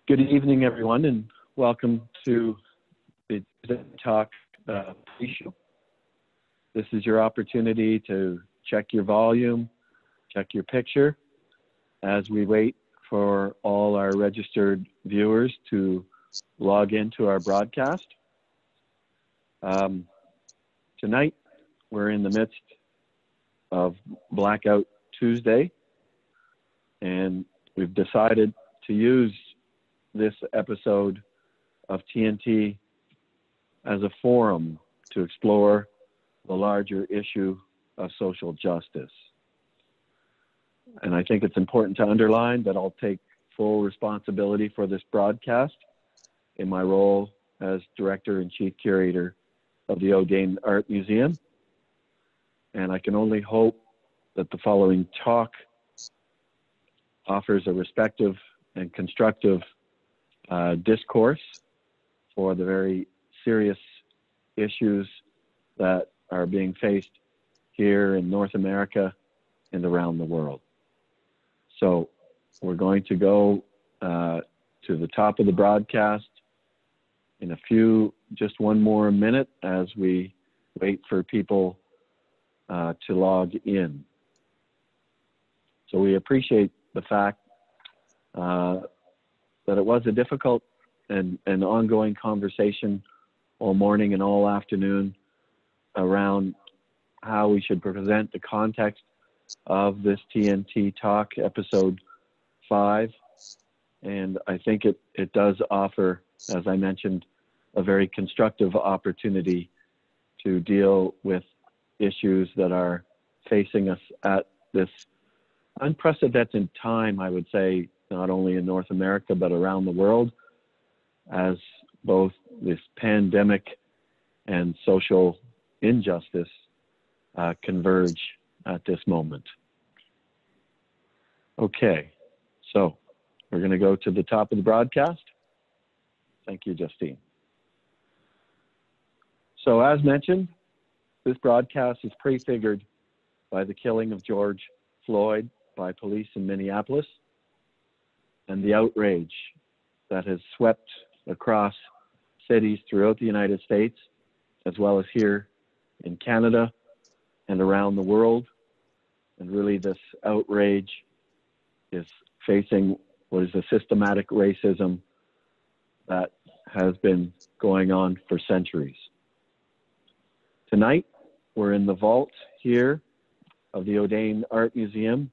Good evening, everyone, and welcome to the Talk pre-show. This is your opportunity to check your volume, check your picture, as we wait for all our registered viewers to log into our broadcast. Tonight, we're in the midst of Blackout Tuesday, and we've decided to use this episode of TNT as a forum to explore the larger issue of social justice. And I think it's important to underline that I'll take full responsibility for this broadcast in my role as Director and Chief Curator of the Audain Art Museum. And I can only hope that the following talk offers a respectful and constructive discourse for the very serious issues that are being faced here in North America and around the world. So we're going to go to the top of the broadcast in just one more minute as we wait for people to log in. So we appreciate the fact that it was a difficult and ongoing conversation all morning and all afternoon around how we should present the context of this TNT Talk episode 5. And I think it does offer, as I mentioned, a very constructive opportunity to deal with issues that are facing us at this unprecedented time, I would say, not only in North America, but around the world, as both this pandemic and social injustice converge at this moment. Okay, so we're going to go to the top of the broadcast. Thank you, Justine. So as mentioned, this broadcast is prefigured by the killing of George Floyd by police in Minneapolis and the outrage that has swept across cities throughout the United States, as well as here in Canada and around the world. And really this outrage is facing what is a systematic racism that has been going on for centuries. Tonight, we're in the vault here of the Audain Art Museum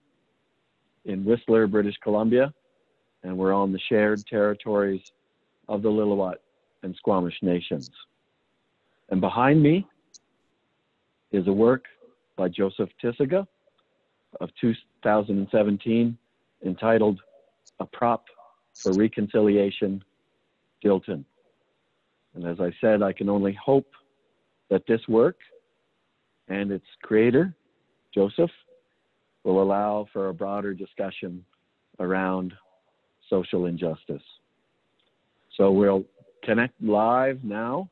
in Whistler, British Columbia, and we're on the shared territories of the Lillooet and Squamish nations. And behind me is a work by Joseph Tisiga of 2017 entitled A Prop for Reconciliation, Dilton. And as I said, I can only hope that this work and its creator, Joseph, will allow for a broader discussion around social injustice. So we'll connect live now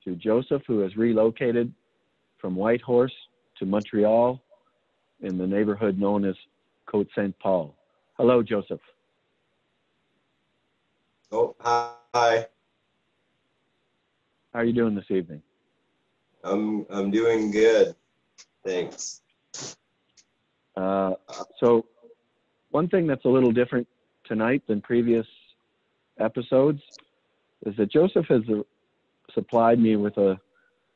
to Joseph, who has relocated from Whitehorse to Montreal in the neighborhood known as Côte Saint-Paul. Hello, Joseph. Oh, hi. How are you doing this evening? I'm doing good. Thanks. So one thing that's a little different tonight than previous episodes is that Joseph has supplied me with a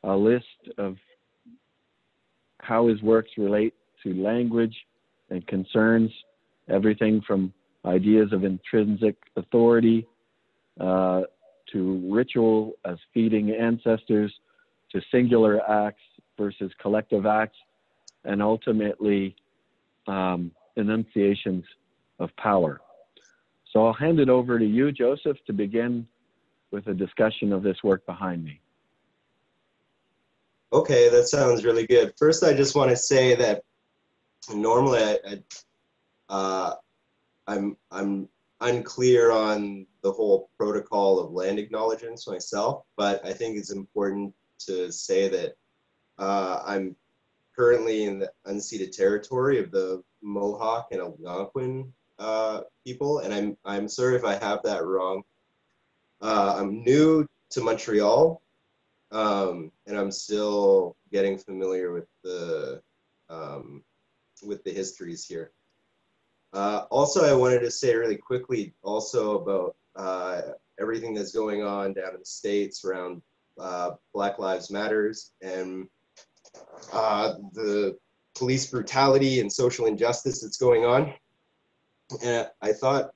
list of how his works relate to language and concerns everything from ideas of intrinsic authority to ritual as feeding ancestors, to singular acts versus collective acts, and ultimately enunciations of power. So I'll hand it over to you, Joseph, to begin with a discussion of this work behind me. Okay, that sounds really good. First, I just want to say that normally I'm unclear on the whole protocol of land acknowledgements myself, but I think it's important to say that I'm currently in the unceded territory of the Mohawk and Algonquin people, and I'm sorry if I have that wrong. I'm new to Montreal, and I'm still getting familiar with the histories here. Also, I wanted to say really quickly also about everything that's going on down in the States around Black Lives Matters and the police brutality and social injustice that's going on. And I thought,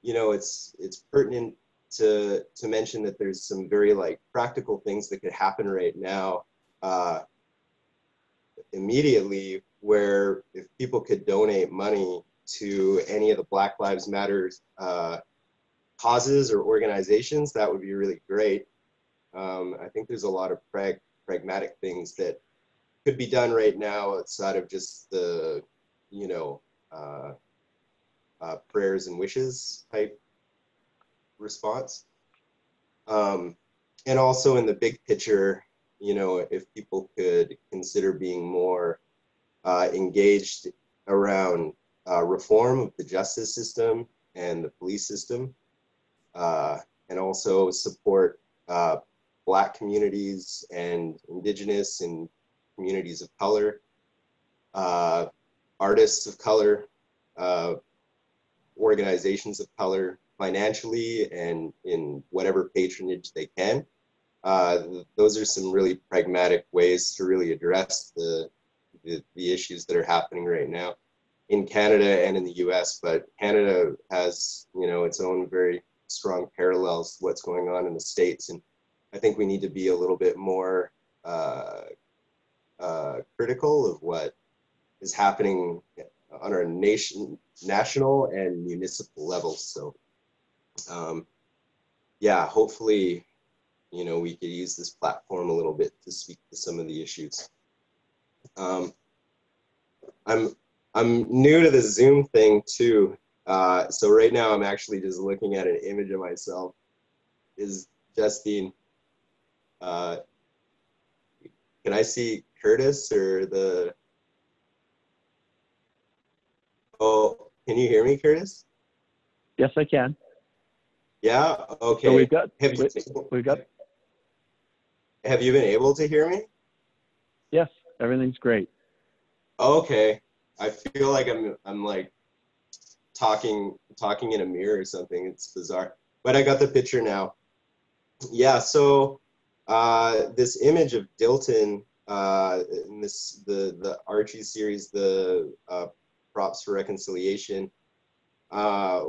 you know, it's pertinent to mention that there's some very like practical things that could happen right now immediately, where if people could donate money to any of the Black Lives Matter causes or organizations, that would be really great. I think there's a lot of pragmatic things that could be done right now outside of just the, you know, prayers and wishes type response. And also in the big picture, you know, if people could consider being more engaged around reform of the justice system and the police system, and also support Black communities and Indigenous and communities of color, artists of color, organizations of color, financially and in whatever patronage they can. Those are some really pragmatic ways to really address the issues that are happening right now in Canada and in the US. But Canada has, you know, its own very strong parallels to what's going on in the States. And I think we need to be a little bit more critical of what is happening on our national and municipal levels. So yeah, hopefully, you know, we could use this platform a little bit to speak to some of the issues. I'm new to the Zoom thing too. So right now I'm actually just looking at an image of myself. Is Justine, can I see Curtis or the, oh, can you hear me, Curtis? Yes, I can. Yeah, okay. So we've got, have you been able to hear me? yes, everything's great. Okay. I feel like I'm like talking in a mirror or something. It's bizarre. But I got the picture now. Yeah, so this image of Dilton in this the Archie series, the Props for Reconciliation, had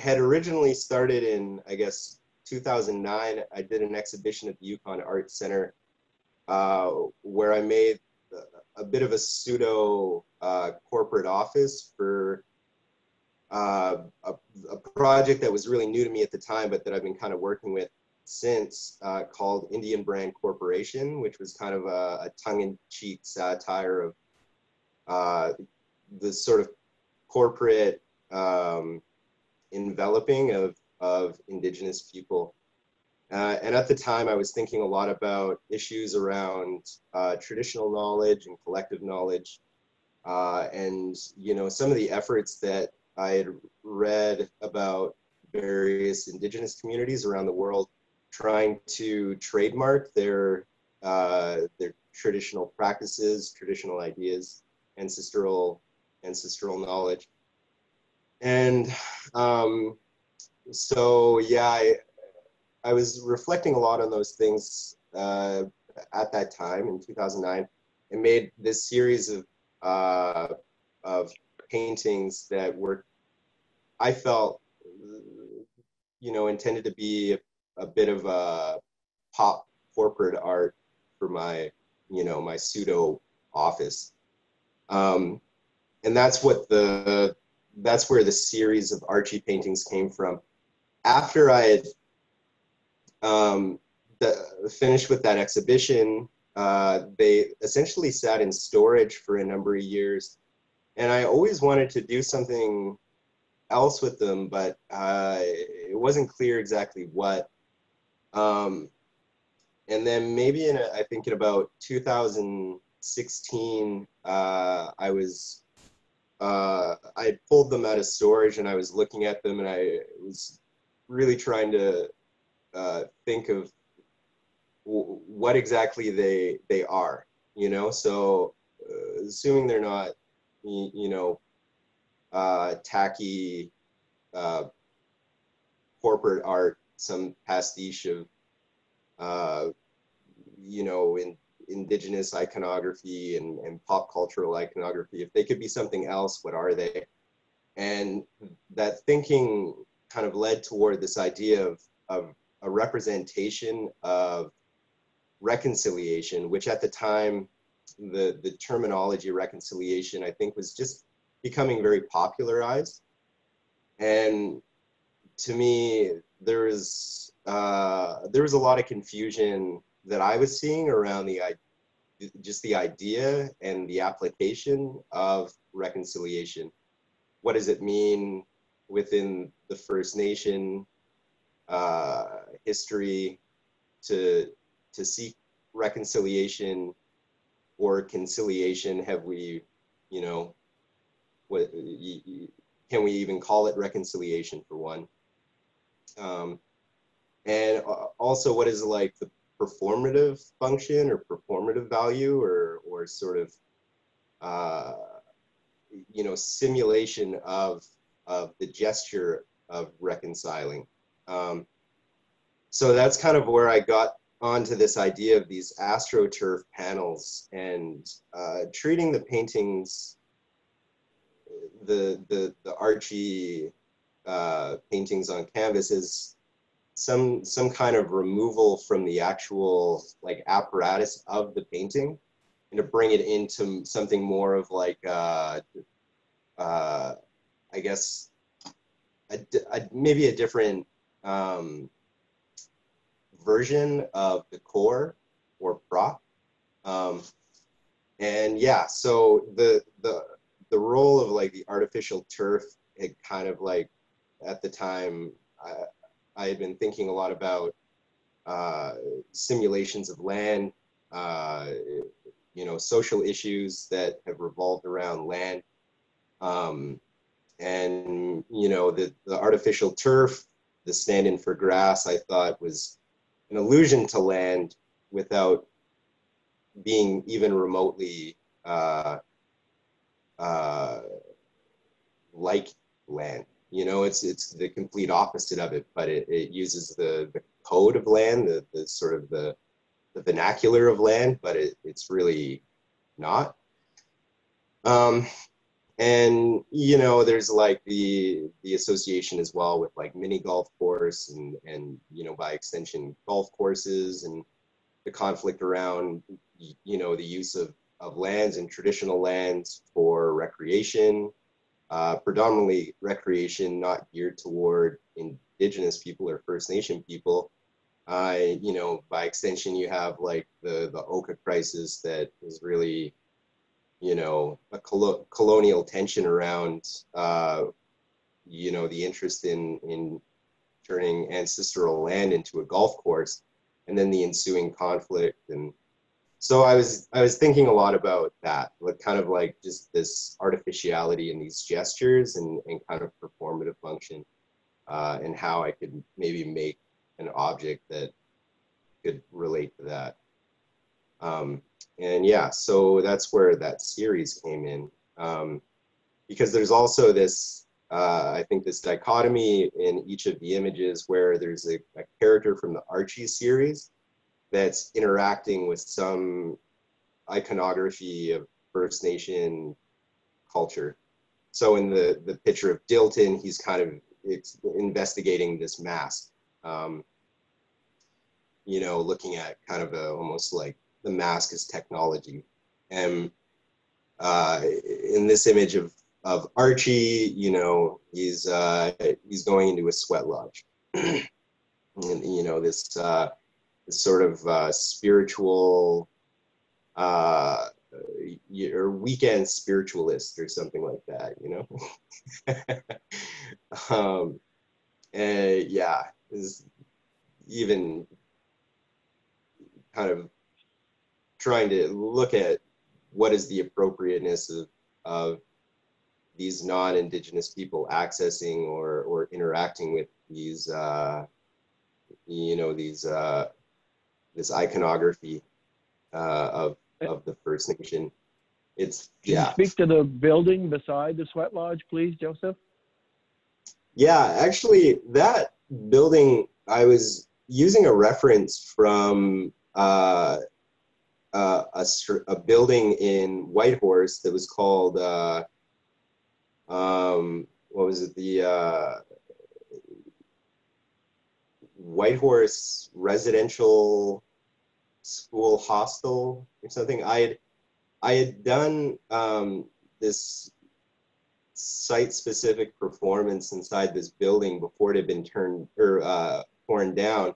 originally started in, I guess, 2009. I did an exhibition at the Yukon Art Center where I made a bit of a pseudo corporate office for a project that was really new to me at the time, but that I've been kind of working with since, called Indian Brand Corporation, which was kind of a tongue-in-cheek satire of the sort of corporate enveloping of Indigenous people. And at the time, I was thinking a lot about issues around traditional knowledge and collective knowledge, and you know, some of the efforts that I had read about various Indigenous communities around the world trying to trademark their traditional practices, traditional ideas, ancestral knowledge. And so yeah, I was reflecting a lot on those things at that time in 2009, and made this series of paintings that were, I felt, you know, intended to be a bit of a pop corporate art for my, you know, my pseudo office. And that's what that's where the series of Archie paintings came from. After I had finished with that exhibition, they essentially sat in storage for a number of years. And I always wanted to do something else with them, but it wasn't clear exactly what. And then maybe I think in about 2016, I was I had pulled them out of storage and I was looking at them and I was really trying to think of what exactly they are, you know? So assuming they're not, you know, tacky corporate art, some pastiche of, you know, indigenous iconography and pop cultural iconography. If they could be something else, what are they? And that thinking kind of led toward this idea of a representation of reconciliation, which at the time, the terminology reconciliation, I think, was just becoming very popularized. And to me, there was a lot of confusion that I was seeing around just the idea and the application of reconciliation. What does it mean within the First Nation history to seek reconciliation or conciliation? Have we, you know, what can we even call it reconciliation for one? And also, what is like the performative function or performative value or sort of you know, simulation of the gesture of reconciling. So that's kind of where I got onto this idea of these Astroturf panels and treating the paintings, the Archie paintings on canvas as some kind of removal from the actual like apparatus of the painting, and to bring it into something more of like I guess maybe a different version of the core or prop. And yeah, so the role of like the artificial turf, it kind of like at the time I had been thinking a lot about simulations of land, you know, social issues that have revolved around land. And, you know, the artificial turf, the stand-in for grass, I thought was an allusion to land without being even remotely like land. You know, it's the complete opposite of it, but it uses the code of land, the sort of the vernacular of land, but it's really not. And you know, there's like the association as well with like mini golf course and you know, by extension golf courses, and the conflict around, you know, the use of lands and traditional lands for recreation, predominantly recreation not geared toward indigenous people or First Nation people. You know, by extension, you have like the Oka crisis that is really, you know, a colonial tension around, you know, the interest in turning ancestral land into a golf course, and then the ensuing conflict. And so I was thinking a lot about that, like kind of like just this artificiality in these gestures and kind of performative function, and how I could maybe make an object that could relate to that. And yeah, so that's where that series came in, because there's also this, I think this dichotomy in each of the images where there's a character from the Archie series that's interacting with some iconography of First Nation culture. So in the picture of Dilton, he's kind of investigating this mask, you know, looking at kind of almost like the mask as technology. And in this image of Archie, you know, he's going into a sweat lodge, and you know, this sort of spiritual or weekend spiritualist or something like that, you know. And yeah, is even kind of trying to look at what is the appropriateness of these non-Indigenous people accessing or interacting with these, you know, these this iconography of the First Nation. It's Can you yeah. speak to the building beside the sweat lodge, please, Joseph? Yeah, actually, that building, I was using a reference from a building in Whitehorse that was called what was it, the Whitehorse Residential School Hostel or something. I had done this site-specific performance inside this building before it had been torn down,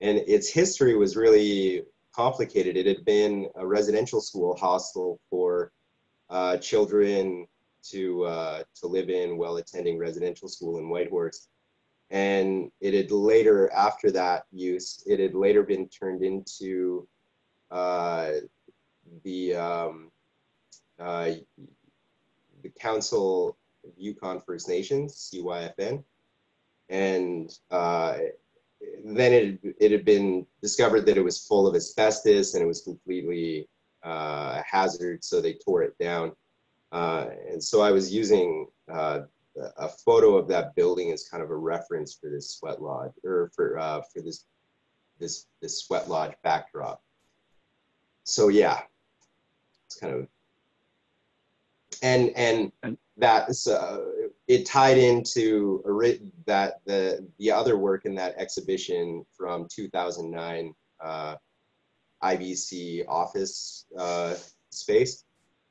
and its history was really complicated. It had been a residential school hostel for children to live in while attending residential school in Whitehorse. And it had later, after that use, it had later been turned into the Council of Yukon First Nations, CYFN, and then it had been discovered that it was full of asbestos and it was completely a hazard, so they tore it down. And so I was using a photo of that building as kind of a reference for this sweat lodge, or for this sweat lodge backdrop. So yeah, it's kind of, and that's it tied into that the other work in that exhibition from 2009, IBC office space,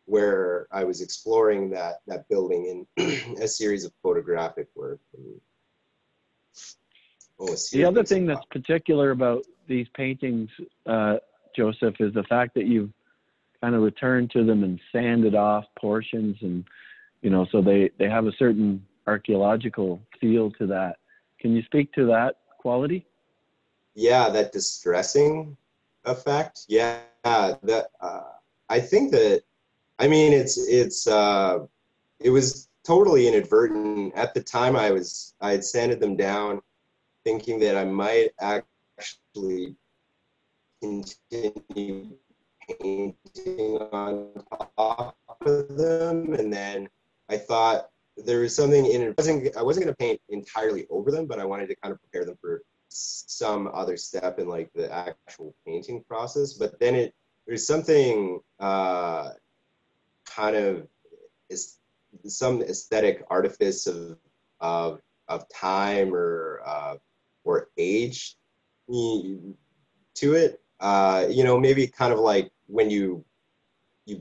where I was exploring that building in a series of photographic work. The other thing that's particular about these paintings, Joseph, is the fact that you've kind of returned to them and sanded off portions, and you know, so they have a certain archaeological feel to that. Can you speak to that quality? Yeah, that distressing effect. Yeah, that I think that, I mean, it was totally inadvertent. At the time, I had sanded them down, thinking that I might actually continue painting on top of them, and then I thought there was something in it. I wasn't going to paint entirely over them, but I wanted to kind of prepare them for some other step in like the actual painting process. But then there's something kind of some aesthetic artifice of time or age to it. You know, maybe kind of like when you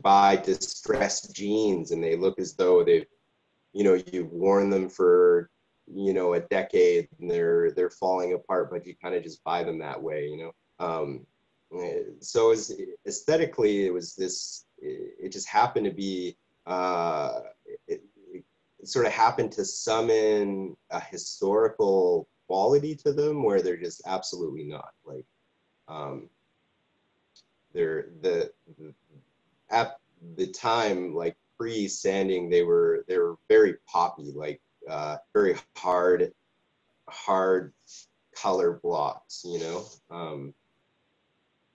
buy distressed jeans and they look as though you've worn them for a decade and they're falling apart, but you kind of just buy them that way, so aesthetically it was this, it just happened to be it sort of happened to summon a historical quality to them where they're just absolutely not. Like they're at the time, like pre-sanding, they were very poppy, like very hard color blocks,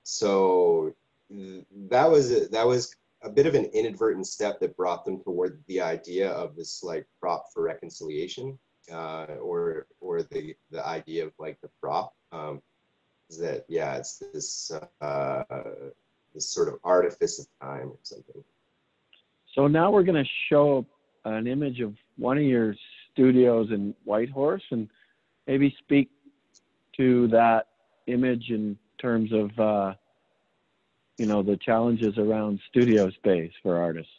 so that was a bit of an inadvertent step that brought them toward the idea of this like prop for reconciliation, or the idea of like the prop, is that, yeah, it's this this sort of artifice of time or something. So now we're going to show an image of one of your studios in Whitehorse, and maybe speak to that image in terms of the challenges around studio space for artists.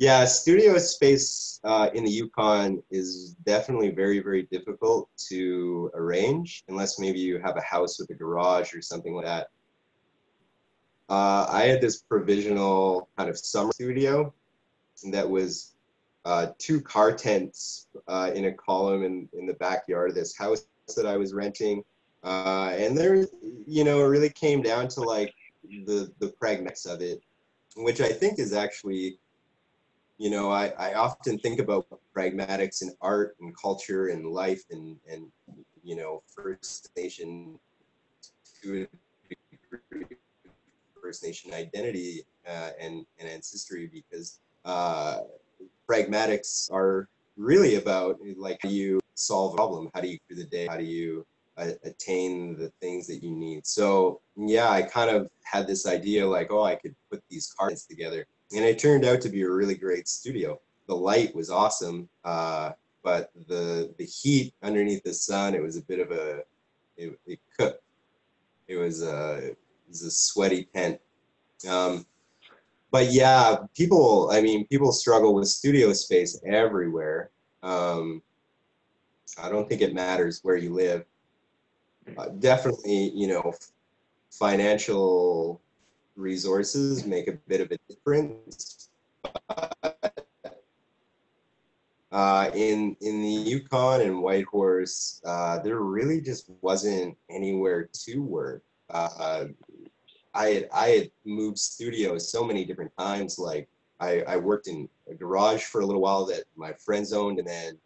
Yeah, studio space in the Yukon is definitely very, very difficult to arrange unless maybe you have a house with a garage or something like that. I had this provisional kind of summer studio that was 2 car tents in a column in the backyard of this house that I was renting. And there, it really came down to like the pragmatics of it, which I think is actually, you know, I often think about pragmatics in art and culture and life and you know, First Nation to a degree, First Nation identity and ancestry, because pragmatics are really about, like, how do you solve a problem, how do you do the day, how do you attain the things that you need. So yeah, I kind of had this idea like, oh, I could put these cards together, and it turned out to be a really great studio. The light was awesome, but the heat underneath the sun, it was a bit of a, it cooked. It was a sweaty tent. But yeah, people, I mean, people struggle with studio space everywhere. I don't think it matters where you live. Definitely, you know, financial resources make a bit of a difference. In the Yukon and Whitehorse, there really just wasn't anywhere to work. I had moved studios so many different times. Like I worked in a garage for a little while that my friends owned, and then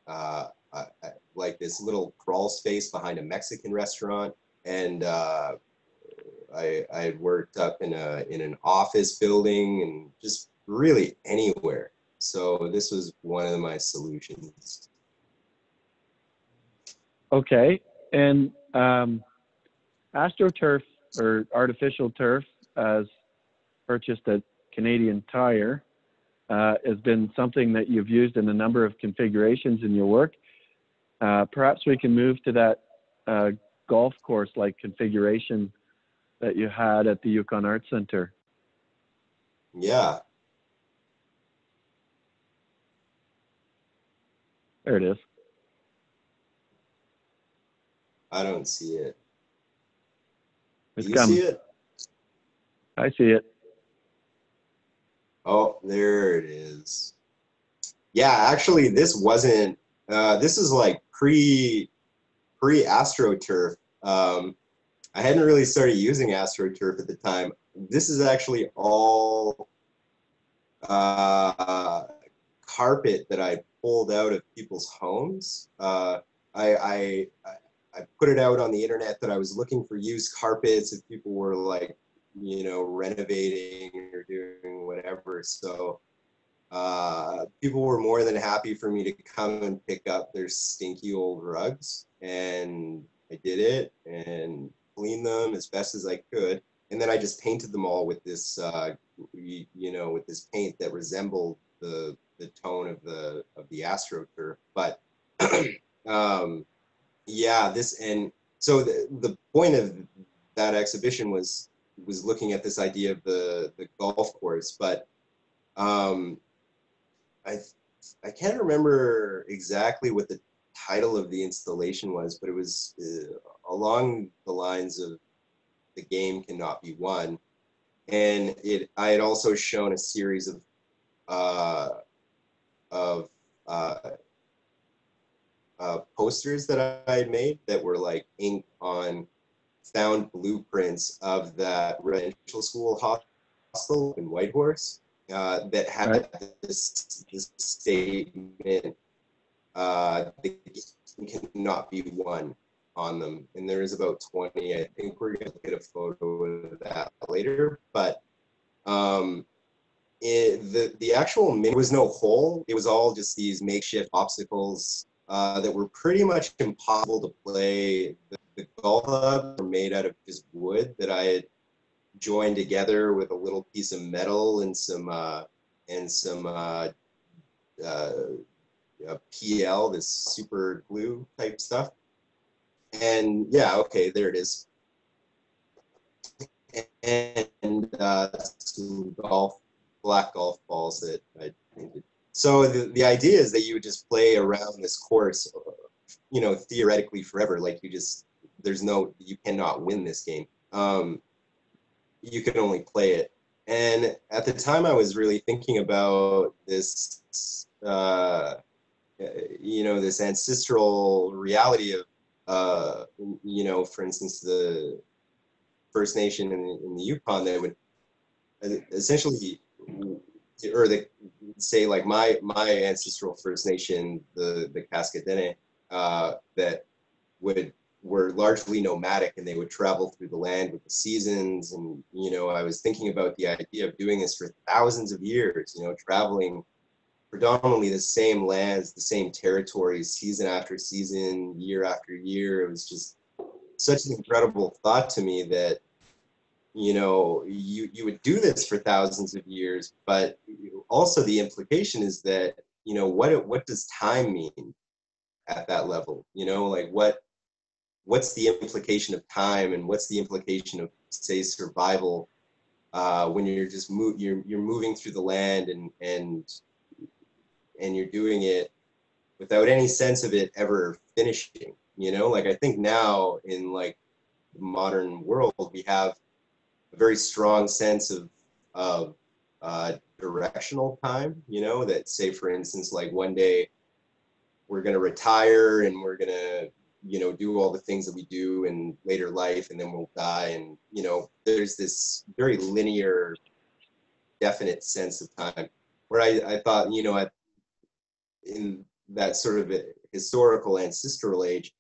like this little crawl space behind a Mexican restaurant, and I had worked up in an office building, and just really anywhere. So this was one of my solutions. Okay, and Astroturf, or artificial turf, as purchased at Canadian Tire, has been something that you've used in a number of configurations in your work. Perhaps we can move to that golf course-like configuration that you had at the Yukon Art Center. Yeah. There it is. I don't see it. It's Do you coming. see it? I see it. Oh, there it is. Yeah, actually, this wasn't. This is like pre Astroturf. I hadn't really started using Astroturf at the time. This is actually all carpet that I pulled out of people's homes. I put it out on the internet that I was looking for used carpets if people were, like, you know, renovating or doing whatever. So people were more than happy for me to come and pick up their stinky old rugs, and I did it and cleaned them as best as I could, and then I just painted them all with this, you know, with this paint that resembled the tone of the AstroTurf. But yeah, this, and so the point of that exhibition was looking at this idea of the golf course, but I can't remember exactly what the title of the installation was, but it was along the lines of "The Game Cannot Be Won," and I had also shown a series of of posters that I had made that were like ink on found blueprints of that residential school hostel in Whitehorse that had Right. this statement, the game cannot be won on them. And there is about 20. I think we're going to get a photo of that later. But the actual, there was no hole. It was all just these makeshift obstacles that were pretty much impossible to play. The golf clubs were made out of just wood that I had joined together with a little piece of metal and some PL, this super glue type stuff. And yeah, okay, there it is. And some black golf balls that I painted. So the idea is that you would just play around this course, you know, theoretically forever. Like you cannot win this game. You can only play it. And at the time, I was really thinking about this, you know, this ancestral reality of, you know, for instance, First Nation in the Yukon that would essentially, or they say like my ancestral First Nation, the Cascadene, that were largely nomadic, and they would travel through the land with the seasons. And you know, I was thinking about the idea of doing this for thousands of years, you know, traveling predominantly the same lands, the same territories, season after season, year after year. It was just such an incredible thought to me that, you know, you would do this for thousands of years, but also the implication is that, you know, what does time mean at that level? You know, like what's the implication of time, and what's the implication of, say, survival when you're just you're moving through the land, and you're doing it without any sense of it ever finishing. You know, like I think now in like the modern world we have a very strong sense of directional time, you know, that say, for instance, like one day we're going to retire and we're going to, you know, do all the things that we do in later life, and then we'll die. And, you know, there's this very linear, definite sense of time where I thought, you know, in that sort of historical ancestral age,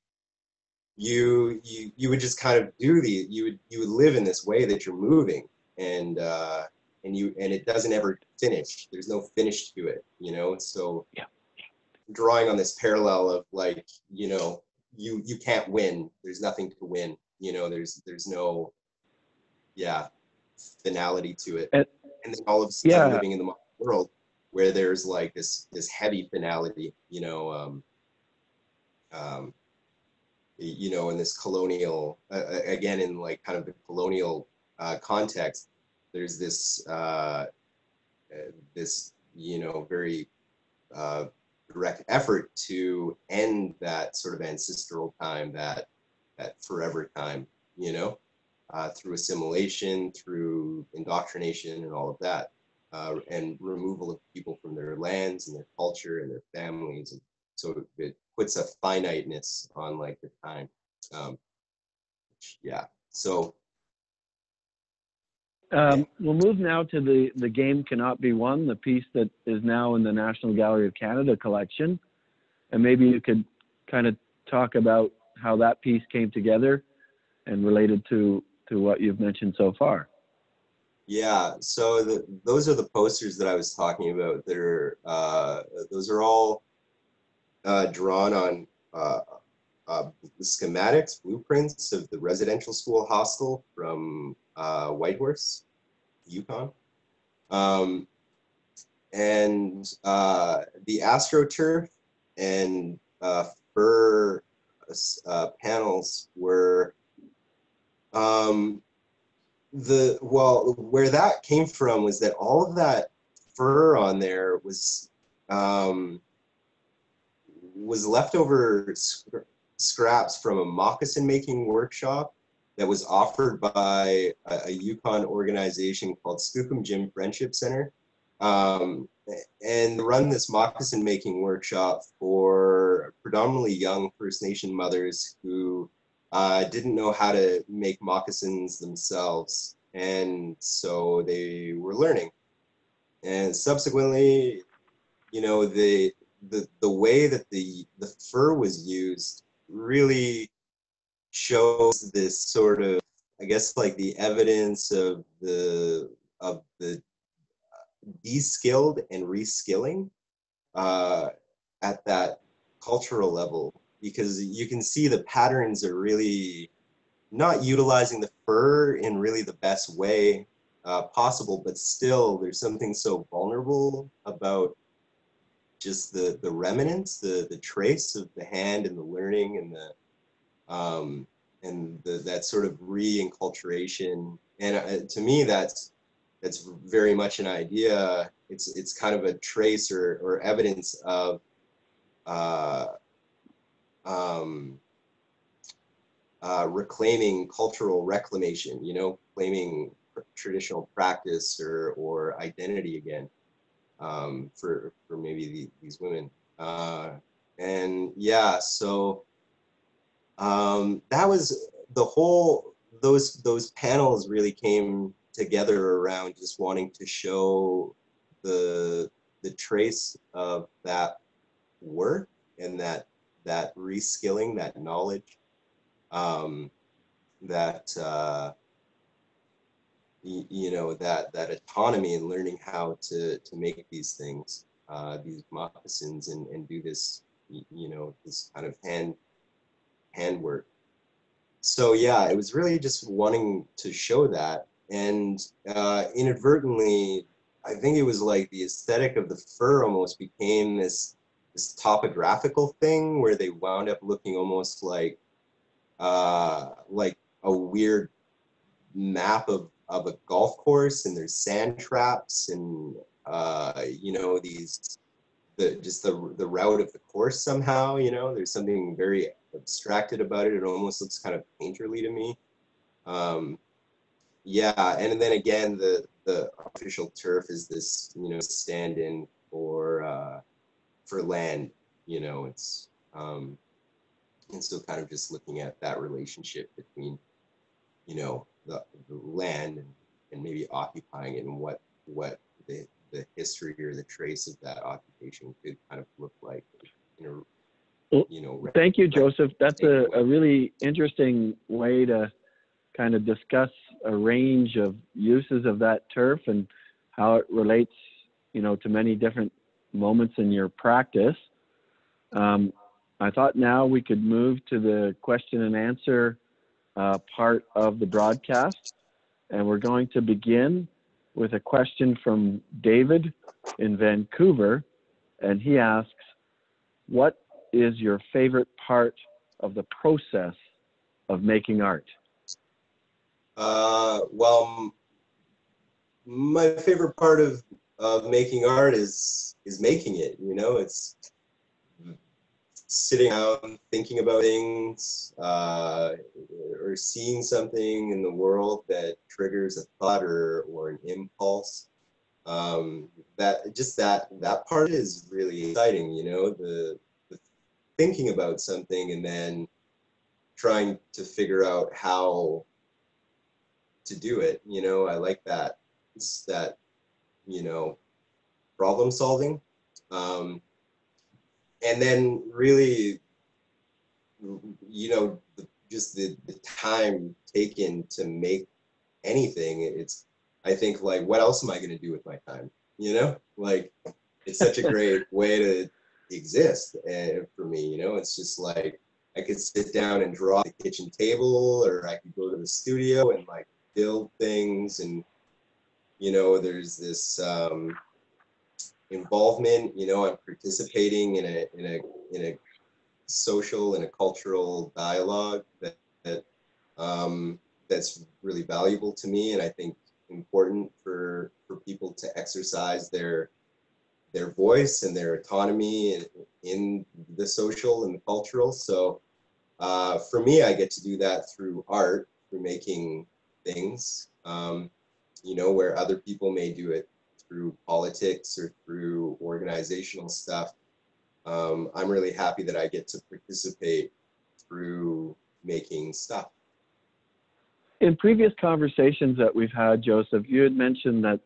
you would just kind of do you would live in this way that you're moving, and it doesn't ever finish. There's no finish to it, you know. So Yeah. drawing on this parallel of like, you know, you can't win. There's nothing to win. You know, there's no finality to it. And, And then all of a sudden living in the modern world where there's like this heavy finality, you know, you know, in this colonial, again, in like kind of the colonial context, there's this, you know, very direct effort to end that sort of ancestral time, that forever time, you know, through assimilation, through indoctrination and all of that, and removal of people from their lands and their culture and their families. And so it puts a finiteness on like the time. So we'll move now to the Game Cannot Be Won, the piece that is now in the National Gallery of Canada collection. And maybe you could kind of talk about how that piece came together and related to what you've mentioned so far. Yeah, so those are the posters that I was talking about. Those are all drawn on the schematics, blueprints of the residential school hostel from Whitehorse, Yukon. And the Astroturf and fur panels were where that came from was that all of that fur on there was leftover scraps from a moccasin making workshop that was offered by a Yukon organization called Skookum Jim Friendship Center, and run this moccasin making workshop for predominantly young First Nation mothers who didn't know how to make moccasins themselves, and so they were learning. And subsequently, you know, the way that the fur was used really shows this sort of, I guess, like the evidence of the de-skilled and reskilling at that cultural level, because you can see the patterns are really not utilizing the fur in really the best way possible, but still there's something so vulnerable about just the remnants, the trace of the hand and the learning and that sort of re-enculturation. And to me, that's very much an idea. It's kind of a trace or evidence of reclaiming cultural reclamation, you know, claiming traditional practice or identity again for maybe these women. And yeah, so that was the whole those panels really came together around just wanting to show the trace of that work and that reskilling, that knowledge, that you know, that autonomy in learning how to make these things, these moccasins, and do this, you know, this kind of handwork. So yeah, it was really just wanting to show that, and inadvertently, I think it was like the aesthetic of the fur almost became this topographical thing where they wound up looking almost like a weird map of a golf course, and there's sand traps, and you know, these the route of the course somehow, you know, there's something very abstracted about it. It almost looks kind of painterly to me. Yeah, and then again, the artificial turf is this, you know, stand-in for land, you know. It's and so kind of just looking at that relationship between, you know, the land and maybe occupying it, and what the history or the trace of that occupation could kind of look like, you know. Thank you, Joseph. That's a really interesting way to kind of discuss a range of uses of that turf and how it relates, you know, to many different moments in your practice. I thought now we could move to the question and answer part of the broadcast. And we're going to begin with a question from David in Vancouver. And he asks, what is your favorite part of the process of making art? Well, my favorite part of making art is making it, you know. It's sitting down, thinking about things, or seeing something in the world that triggers a thought or an impulse. That part is really exciting, you know, the thinking about something and then trying to figure out how to do it. You know, I like that. It's that, you know, problem solving. And then really, you know, just the time taken to make anything. It's, I think, like, what else am I going to do with my time? You know, like, it's such a great way to exist for me. You know, it's just like, I could sit down and draw at the kitchen table, or I could go to the studio and like build things. And, you know, there's this involvement, you know, I'm participating in a social and a cultural dialogue that's really valuable to me, and I think important for people to exercise their voice and their autonomy in the social and the cultural. So for me, I get to do that through art, through making things, you know, where other people may do it through politics or through organizational stuff. I'm really happy that I get to participate through making stuff. In previous conversations that we've had, Joseph, you had mentioned that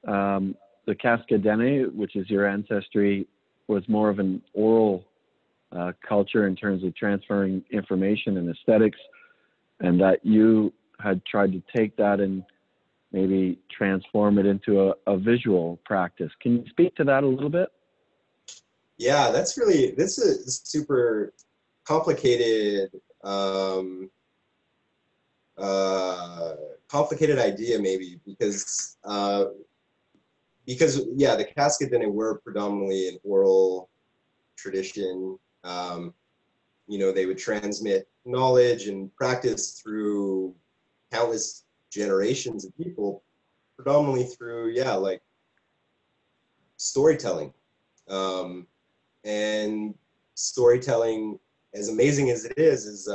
the Cascadene, which is your ancestry, was more of an oral culture in terms of transferring information and aesthetics, and that you had tried to take that and maybe transform it into a visual practice. Can you speak to that a little bit? Yeah, this is a super complicated complicated idea, maybe, because yeah, the Cascadene were predominantly an oral tradition. You know, they would transmit knowledge and practice through countless generations of people, predominantly through, yeah, like storytelling. And storytelling, as amazing as it is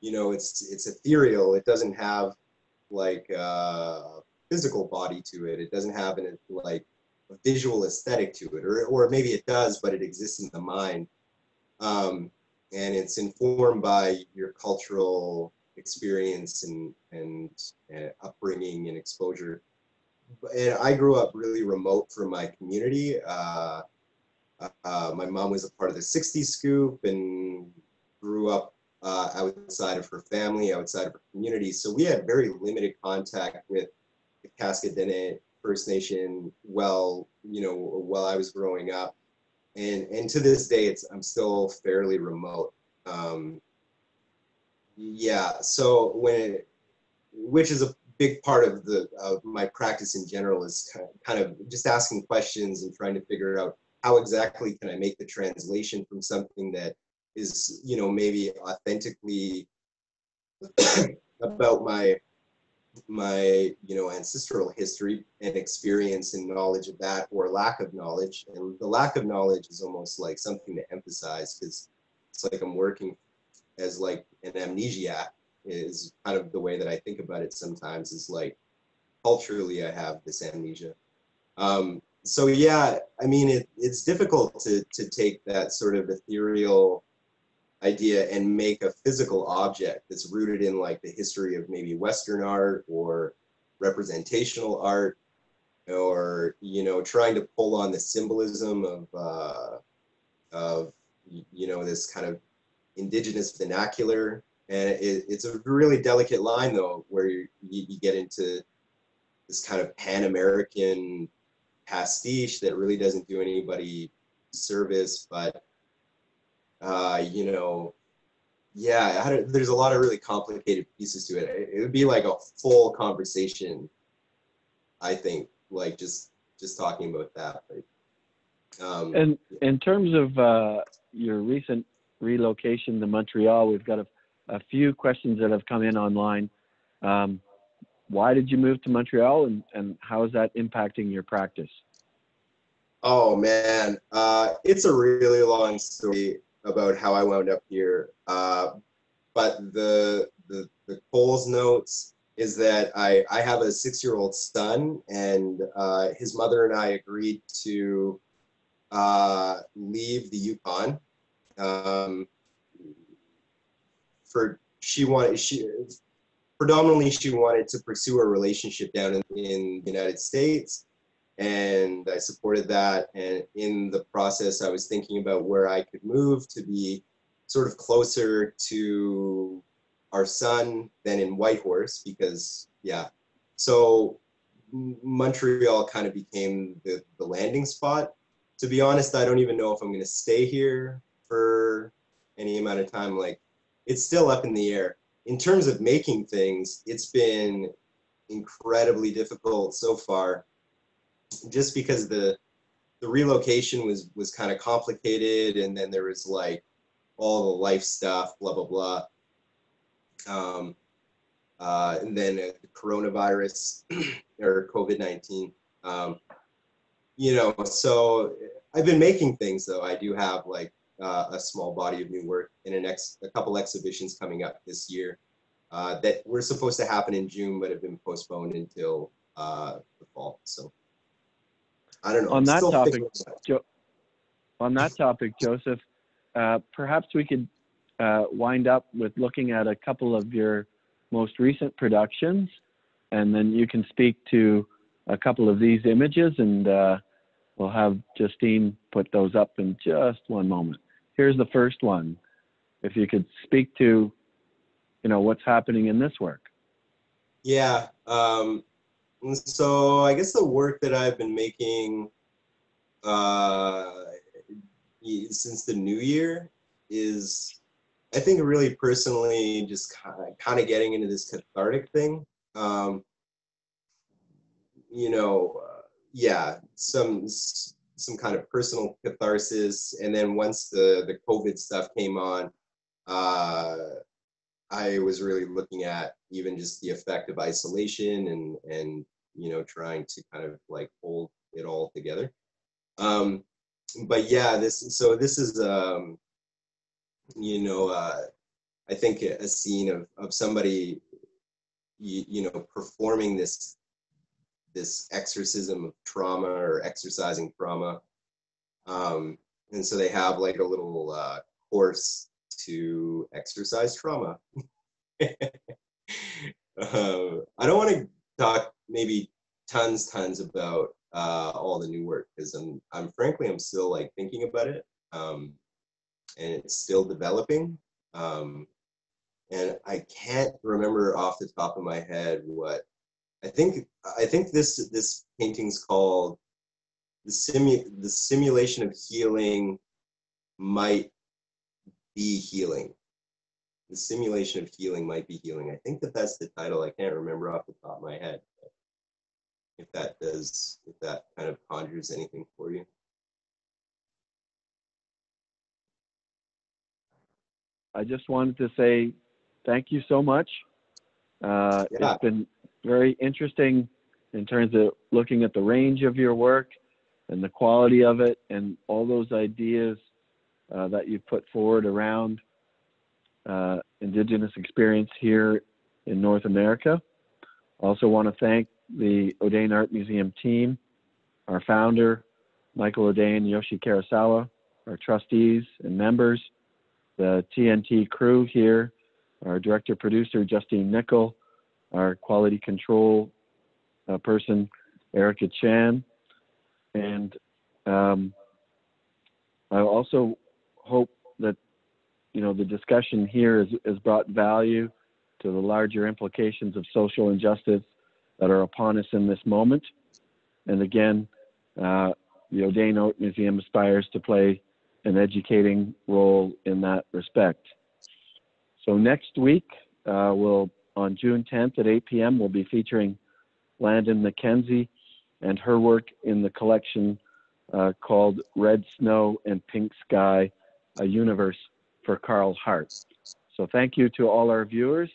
you know, it's ethereal. It doesn't have like a physical body to it. It doesn't have like a visual aesthetic to it, or maybe it does, but it exists in the mind. And it's informed by your cultural experience and upbringing and exposure. And I grew up really remote from my community. My mom was a part of the 60s scoop and grew up outside of her family, outside of her community. So we had very limited contact with the Cascadene First Nation while I was growing up. And to this day, I'm still fairly remote. So which is a big part of my practice in general, is kind of just asking questions and trying to figure out how exactly can I make the translation from something that is, maybe authentically about my ancestral history and experience and knowledge of that, or lack of knowledge. And the lack of knowledge is almost like something to emphasize, because it's like I'm working as like an amnesiac, is kind of the way that I think about it sometimes, is like culturally I have this amnesia. So yeah, I mean, it's difficult to take that sort of ethereal idea and make a physical object that's rooted in like the history of maybe Western art or representational art, or trying to pull on the symbolism of this kind of indigenous vernacular. And it's a really delicate line, though, where you get into this kind of Pan-American pastiche that really doesn't do anybody service. But there's a lot of really complicated pieces to it. It would be like a full conversation, I think, like just talking about that. But, and in terms of your recent relocation to Montreal, we've got a few questions that have come in online. Why did you move to Montreal, and how is that impacting your practice? Oh man, it's a really long story about how I wound up here. But the Coles notes is that I have a 6-year-old son, and his mother and I agreed to leave the Yukon. Predominantly she wanted to pursue a relationship down in the United States, and I supported that. And in the process, I was thinking about where I could move to be sort of closer to our son than in Whitehorse, because so Montreal kind of became the landing spot. To be honest, I don't even know if I'm going to stay here for any amount of time. Like, it's still up in the air. In terms of making things, it's been incredibly difficult so far, just because the relocation was kind of complicated, and then there was like all the life stuff, blah blah blah, and then the coronavirus or COVID-19. So I've been making things, though. I do have like a small body of new work in a couple exhibitions coming up this year that were supposed to happen in June, but have been postponed until the fall. So I don't know. On that topic, Joseph, perhaps we could wind up with looking at a couple of your most recent productions, and then you can speak to a couple of these images, and we'll have Justine put those up in just one moment. Here's the first one. If you could speak to, what's happening in this work. Yeah. So I guess the work that I've been making since the new year is, I think, really personally just kind of getting into this cathartic thing. Some kind of personal catharsis. And then once the COVID stuff came on, I was really looking at even just the effect of isolation and trying to kind of like hold it all together. But yeah, this is I think a scene of somebody performing this exorcism of trauma, or exercising trauma. And so they have like a little course to exercise trauma. I don't want to talk maybe tons about all the new work, because frankly I'm still like thinking about it, and it's still developing, and I can't remember off the top of my head what I think. I think this painting's called the simulation of healing might be healing. The simulation of healing might be healing. I think that's the title. I can't remember off the top of my head. If that kind of conjures anything for you. I just wanted to say thank you so much. Yeah. It's been very interesting in terms of looking at the range of your work and the quality of it and all those ideas that you put forward around Indigenous experience here in North America. I also want to thank the Audain Art Museum team, our founder, Michael Audain and Yoshi Karasawa, our trustees and members, the TNT crew here, our director-producer, Justine Nickel, our quality control person, Erica Chan. And I also hope that, the discussion here has brought value to the larger implications of social injustice that are upon us in this moment. And again, the Audain Art Museum aspires to play an educating role in that respect. So next week, on June 10th at 8 p.m., we'll be featuring Landon McKenzie and her work in the collection called Red Snow and Pink Sky, A Universe for Carl Hart. So thank you to all our viewers,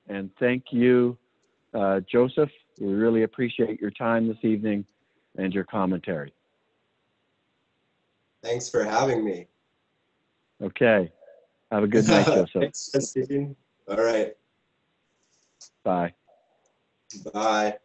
and thank you, Joseph. We really appreciate your time this evening and your commentary. Thanks for having me. Okay. Have a good night, Joseph. Thanks, Justine. All right. Bye. Bye.